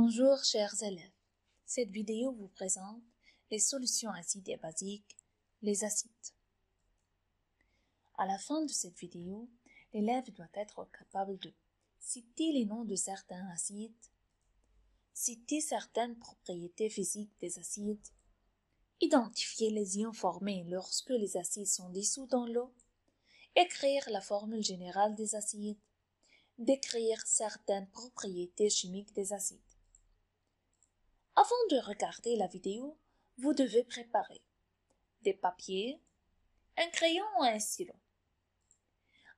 Bonjour chers élèves, cette vidéo vous présente les solutions acides et basiques, les acides. À la fin de cette vidéo, l'élève doit être capable de citer les noms de certains acides, citer certaines propriétés physiques des acides, identifier les ions formés lorsque les acides sont dissous dans l'eau, écrire la formule générale des acides, décrire certaines propriétés chimiques des acides. Avant de regarder la vidéo, vous devez préparer des papiers, un crayon ou un stylo.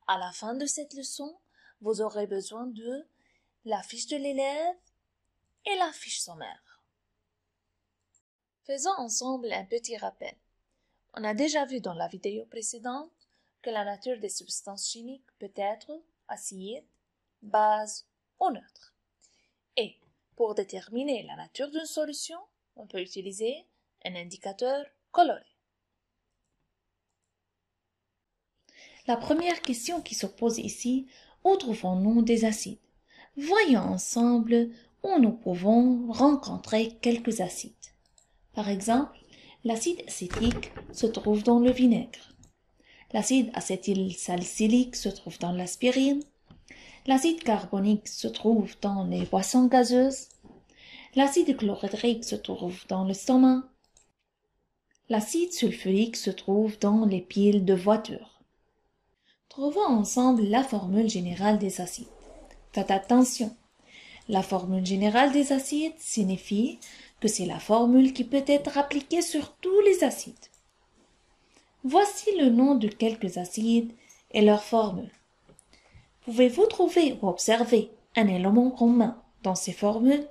À la fin de cette leçon, vous aurez besoin de la fiche de l'élève et la fiche sommaire. Faisons ensemble un petit rappel. On a déjà vu dans la vidéo précédente que la nature des substances chimiques peut être acide, base ou neutre. Et pour déterminer la nature d'une solution, on peut utiliser un indicateur coloré. La première question qui se pose ici, où trouvons-nous des acides? Voyons ensemble où nous pouvons rencontrer quelques acides. Par exemple, l'acide acétique se trouve dans le vinaigre. L'acide acétylsalicylique se trouve dans l'aspirine. L'acide carbonique se trouve dans les boissons gazeuses. L'acide chlorhydrique se trouve dans l'estomac. L'acide sulfurique se trouve dans les piles de voitures. Trouvons ensemble la formule générale des acides. Faites attention. La formule générale des acides signifie que c'est la formule qui peut être appliquée sur tous les acides. Voici le nom de quelques acides et leur formule. Pouvez-vous trouver ou observer un élément commun dans ces formules?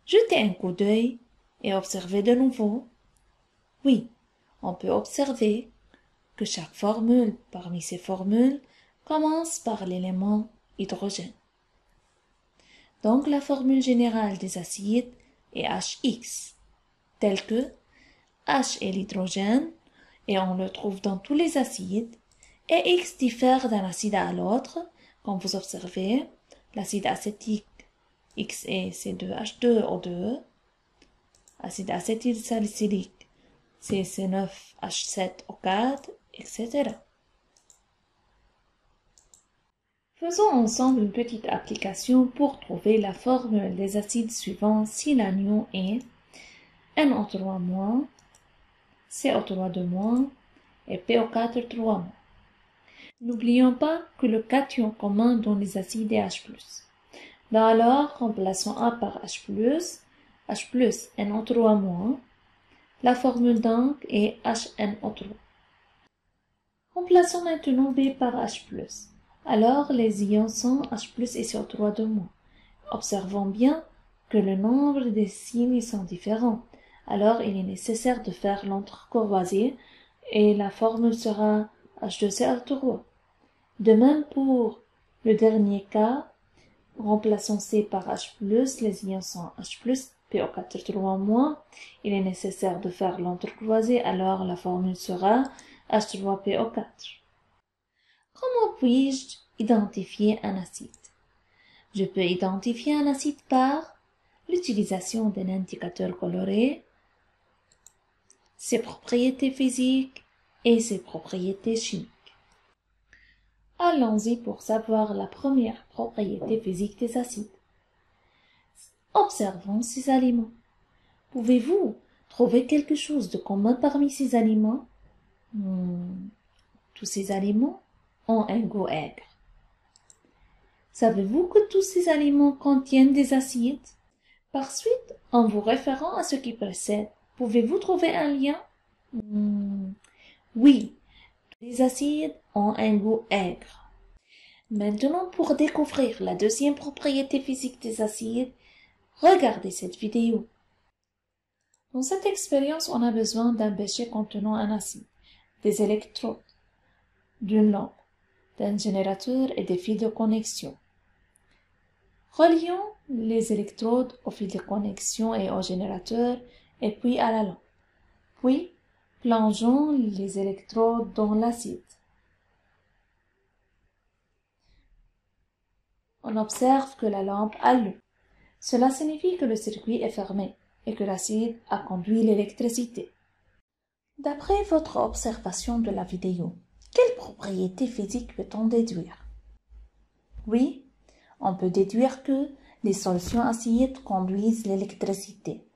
Jetez un coup d'œil et observez de nouveau. Oui, on peut observer que chaque formule parmi ces formules commence par l'élément hydrogène. Donc la formule générale des acides est HX, telle que H est l'hydrogène et on le trouve dans tous les acides, et X diffère d'un acide à l'autre. Comme vous observez, l'acide acétique X est C2H2O2, acide acétylsalicylique c'est C9H7O4, etc. Faisons ensemble une petite application pour trouver la formule des acides suivants si l'anion est NO3-, CO3- et PO4-3-. N'oublions pas que le cation commun dans les acides est H+. Alors, remplaçons A par H+, H+, NO3-. La formule donc est HNO3. Remplaçons maintenant B par H+. Alors, les ions sont H+, et CO3-. Observons bien que le nombre des signes sont différents. Alors, il est nécessaire de faire l'entrecroisé et la formule sera H2CO3. De même pour le dernier cas, remplaçons C par H+, les ions sont H+, PO4-3-. Il est nécessaire de faire l'entrecroisé, alors la formule sera H3PO4. Comment puis-je identifier un acide? Je peux identifier un acide par l'utilisation d'un indicateur coloré, ses propriétés physiques et ses propriétés chimiques. Allons-y pour savoir la première propriété physique des acides. Observons ces aliments. Pouvez-vous trouver quelque chose de commun parmi ces aliments? Tous ces aliments ont un goût aigre. Savez-vous que tous ces aliments contiennent des acides? Par suite, en vous référant à ce qui précède, pouvez-vous trouver un lien? Oui, les acides ont un goût aigre. Maintenant, pour découvrir la deuxième propriété physique des acides, regardez cette vidéo. Dans cette expérience, on a besoin d'un bécher contenant un acide, des électrodes, d'une lampe, d'un générateur et des fils de connexion. Relions les électrodes au fil de connexion et au générateur et puis à la lampe. Puis, plongeons les électrodes dans l'acide. On observe que la lampe allume. Cela signifie que le circuit est fermé et que l'acide a conduit l'électricité. D'après votre observation de la vidéo, quelle propriété physique peut-on déduire? Oui, on peut déduire que les solutions acides conduisent l'électricité.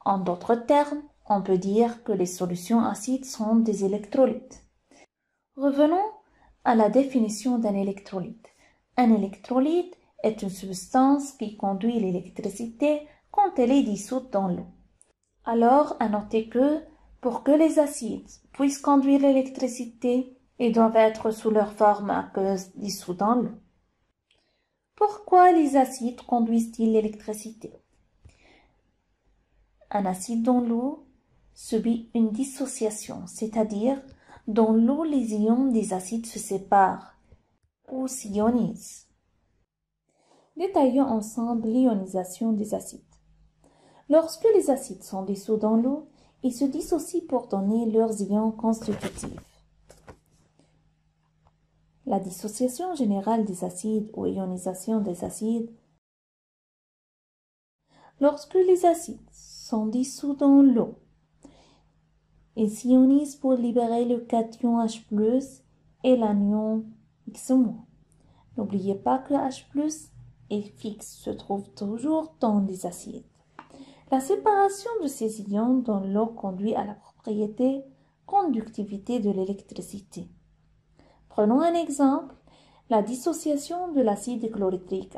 En d'autres termes, on peut dire que les solutions acides sont des électrolytes. Revenons à la définition d'un électrolyte. Un électrolyte est une substance qui conduit l'électricité quand elle est dissoute dans l'eau. Alors, à noter que, pour que les acides puissent conduire l'électricité, ils doivent être sous leur forme aqueuse dissous dans l'eau. Pourquoi les acides conduisent-ils l'électricité? Un acide dans l'eau subit une dissociation, c'est-à-dire dans l'eau les ions des acides se séparent ou s'ionisent. Détaillons ensemble l'ionisation des acides. Lorsque les acides sont dissous dans l'eau, ils se dissocient pour donner leurs ions constitutifs. La dissociation générale des acides ou ionisation des acides. Lorsque les acides sont dissous dans l'eau, ils s'ionisent pour libérer le cation H+, et l'anion X-. N'oubliez pas que H+ et X se trouvent toujours dans les acides. La séparation de ces ions dans l'eau conduit à la propriété conductivité de l'électricité. Prenons un exemple, la dissociation de l'acide chlorhydrique.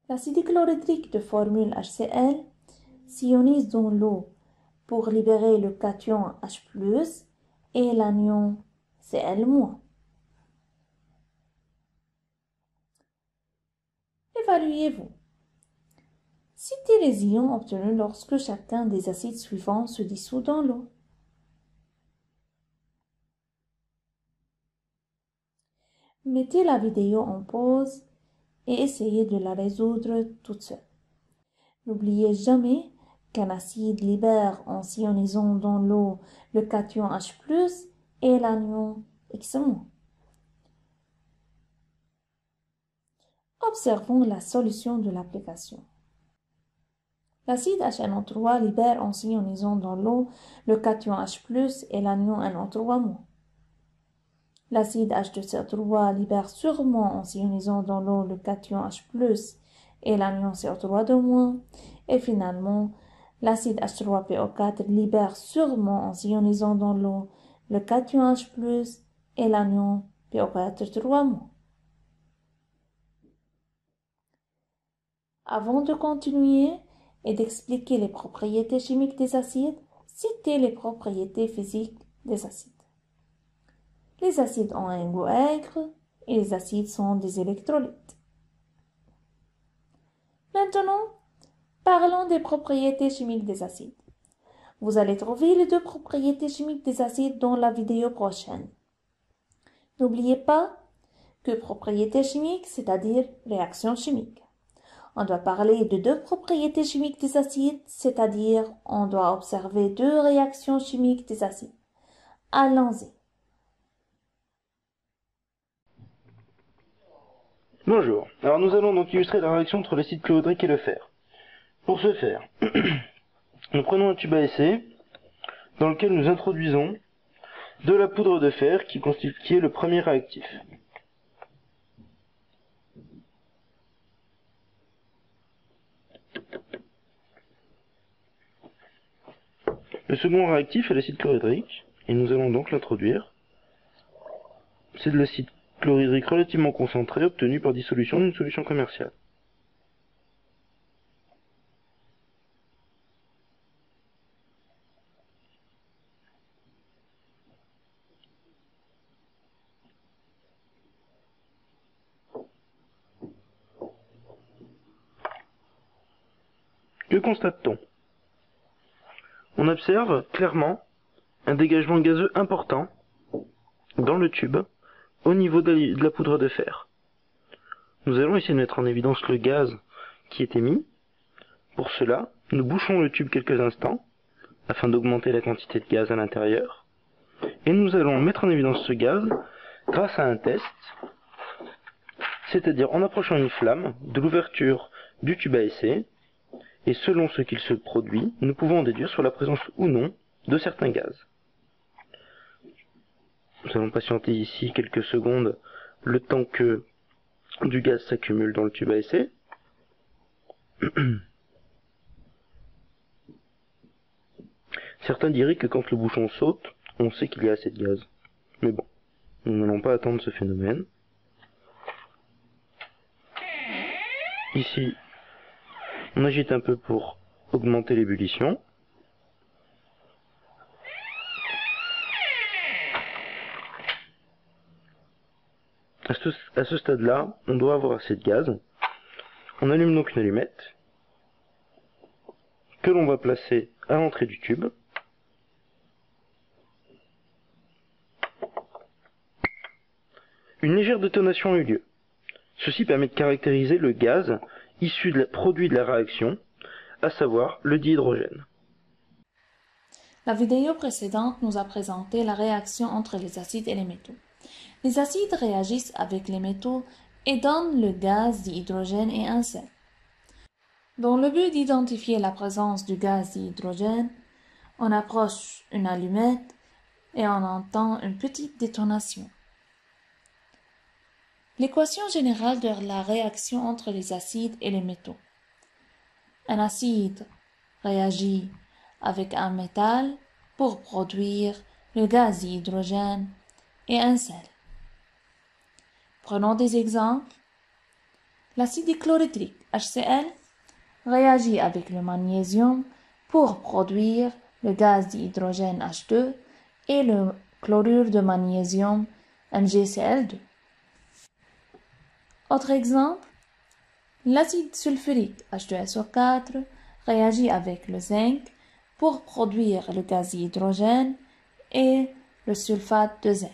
L'acide chlorhydrique de formule HCl s'ionise dans l'eau pour libérer le cation H+ et l'anion Cl-. Évaluez-vous. Citez les ions obtenus lorsque chacun des acides suivants se dissout dans l'eau. Mettez la vidéo en pause et essayez de la résoudre toute seule. N'oubliez jamais qu'un acide libère en s'ionisant dans l'eau le cation H+ et l'anion X-. Observons la solution de l'application. L'acide HNO3 libère en s'ionisant dans l'eau le cation H+ et l'anion NO3-. L'acide H2CO3 libère sûrement en s'ionisant dans l'eau le cation H+ et l'anion CO3-. Et finalement, l'acide H3PO4 libère sûrement en s'ionisant dans l'eau le cation H+ et l'anion PO4-. Avant de continuer et d'expliquer les propriétés chimiques des acides, citez les propriétés physiques des acides. Les acides ont un goût aigre et les acides sont des électrolytes. Maintenant, parlons des propriétés chimiques des acides. Vous allez trouver les deux propriétés chimiques des acides dans la vidéo prochaine. N'oubliez pas que propriétés chimiques, c'est-à-dire réaction chimique. On doit parler de deux propriétés chimiques des acides, c'est-à-dire on doit observer deux réactions chimiques des acides. Allons-y. Bonjour, alors nous allons donc illustrer la réaction entre l'acide chlorhydrique et le fer. Pour ce faire, nous prenons un tube à essai dans lequel nous introduisons de la poudre de fer qui est le premier réactif. Le second réactif est l'acide chlorhydrique et nous allons donc l'introduire. C'est de l'acide chlorhydrique relativement concentré obtenu par dissolution d'une solution commerciale. Que constate-t-on? On observe clairement un dégagement gazeux important dans le tube au niveau de la poudre de fer. Nous allons essayer de mettre en évidence le gaz qui est émis. Pour cela, nous bouchons le tube quelques instants afin d'augmenter la quantité de gaz à l'intérieur. Et nous allons mettre en évidence ce gaz grâce à un test c'est-à-dire en approchant une flamme de l'ouverture du tube à essai, et selon ce qu'il se produit, nous pouvons en déduire sur la présence ou non de certains gaz. Nous allons patienter ici quelques secondes, le temps que du gaz s'accumule dans le tube à essai. Certains diraient que quand le bouchon saute, on sait qu'il y a assez de gaz. Mais bon, nous n'allons pas attendre ce phénomène. Ici, on agite un peu pour augmenter l'ébullition. À ce stade-là, on doit avoir assez de gaz. On allume donc une allumette que l'on va placer à l'entrée du tube. Une légère détonation a eu lieu. Ceci permet de caractériser le gaz issu produit de la réaction, à savoir le dihydrogène. La vidéo précédente nous a présenté la réaction entre les acides et les métaux. Les acides réagissent avec les métaux et donnent le gaz dihydrogène et un sel. Dans le but d'identifier la présence du gaz dihydrogène, on approche une allumette et on entend une petite détonation. L'équation générale de la réaction entre les acides et les métaux. Un acide réagit avec un métal pour produire le gaz dihydrogène et un sel. Prenons des exemples. L'acide chlorhydrique HCl réagit avec le magnésium pour produire le gaz dihydrogène H2 et le chlorure de magnésium MgCl2. Autre exemple, l'acide sulfurique H2SO4 réagit avec le zinc pour produire le gaz dihydrogène et le sulfate de zinc.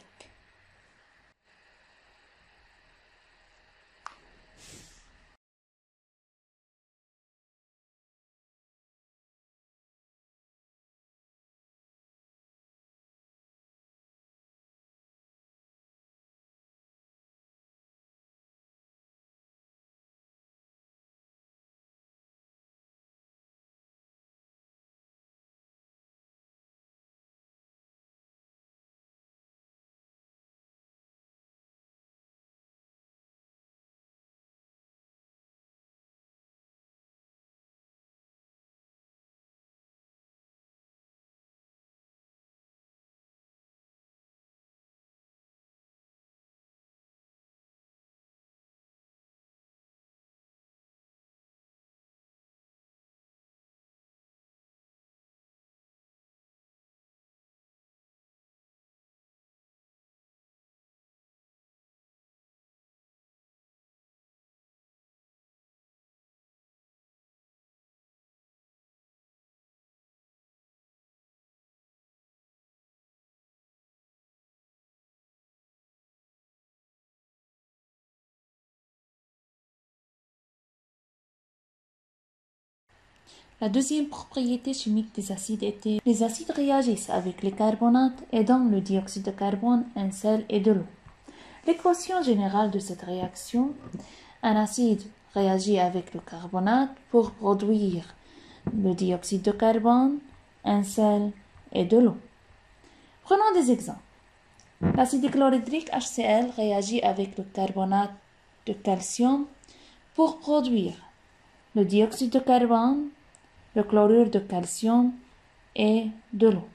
La deuxième propriété chimique des acides était les acides réagissent avec les carbonates et donnent le dioxyde de carbone, un sel et de l'eau. L'équation générale de cette réaction, un acide réagit avec le carbonate pour produire le dioxyde de carbone, un sel et de l'eau. Prenons des exemples. L'acide chlorhydrique HCl réagit avec le carbonate de calcium pour produire le dioxyde de carbone, le chlorure de calcium et de l'eau.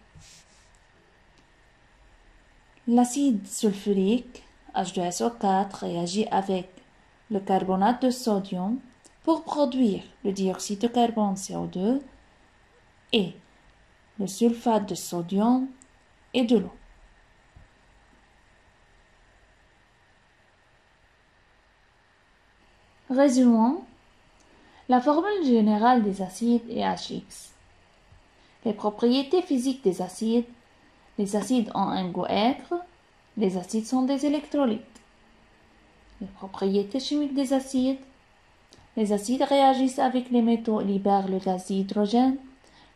L'acide sulfurique H2SO4 réagit avec le carbonate de sodium pour produire le dioxyde de carbone CO2 et le sulfate de sodium et de l'eau. Résumons. La formule générale des acides est HX. Les propriétés physiques des acides. Les acides ont un goût aigre. Les acides sont des électrolytes. Les propriétés chimiques des acides. Les acides réagissent avec les métaux et libèrent le gaz d'hydrogène.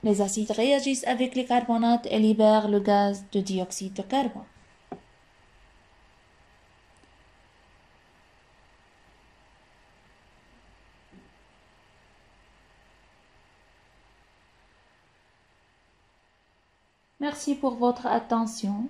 Les acides réagissent avec les carbonates et libèrent le gaz de dioxyde de carbone. Merci pour votre attention.